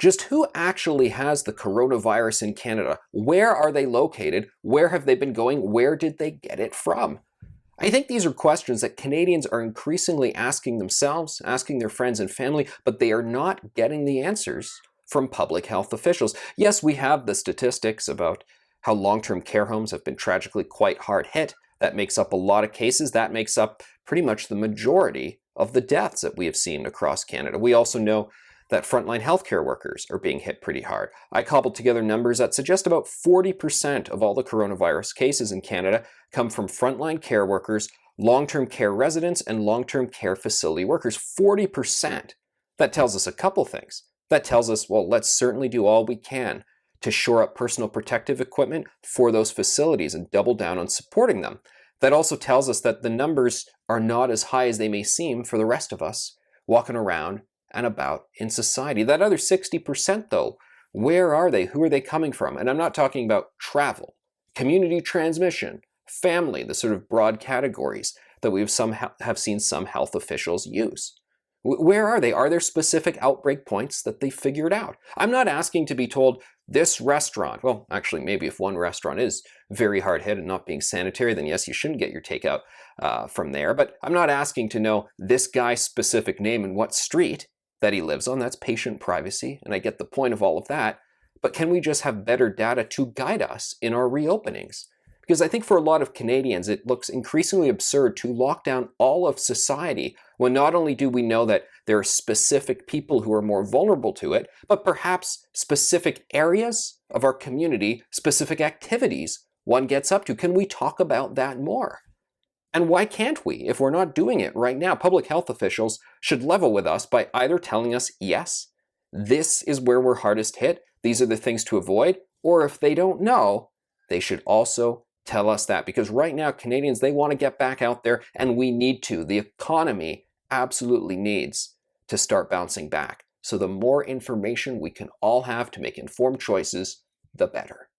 Just who actually has the coronavirus in Canada? Where are they located? Where have they been going? Where did they get it from? I think these are questions that Canadians are increasingly asking themselves, asking their friends and family, but they are not getting the answers from public health officials. Yes, we have the statistics about how long-term care homes have been tragically quite hard hit. That makes up a lot of cases. That makes up pretty much the majority of the deaths that we have seen across Canada. We also know that frontline healthcare workers are being hit pretty hard. I cobbled together numbers that suggest about 40% of all the coronavirus cases in Canada come from frontline care workers, long-term care residents, and long-term care facility workers. 40%. That tells us a couple things. That tells us, well, let's certainly do all we can to shore up personal protective equipment for those facilities and double down on supporting them. That also tells us that the numbers are not as high as they may seem for the rest of us walking around and about in society. That other 60% though, where are they? Who are they coming from? And I'm not talking about travel, community transmission, family, the sort of broad categories that we've have seen some health officials use. Where are they? Are there specific outbreak points that they figured out? I'm not asking to be told this restaurant, well, actually, maybe if one restaurant is very hard hit and not being sanitary, then yes, you shouldn't get your takeout from there. But I'm not asking to know this guy's specific name and what street that he lives on. That's patient privacy, and I get the point of all of that. But can we just have better data to guide us in our reopenings? Because I think for a lot of Canadians, it looks increasingly absurd to lock down all of society when not only do we know that there are specific people who are more vulnerable to it, but perhaps specific areas of our community, specific activities one gets up to. Can we talk about that more? And why can't we if we're not doing it right now? Public health officials should level with us by either telling us, yes, this is where we're hardest hit, these are the things to avoid, or if they don't know, they should also tell us that. Because right now, Canadians, they want to get back out there, and we need to. The economy absolutely needs to start bouncing back. So the more information we can all have to make informed choices, the better.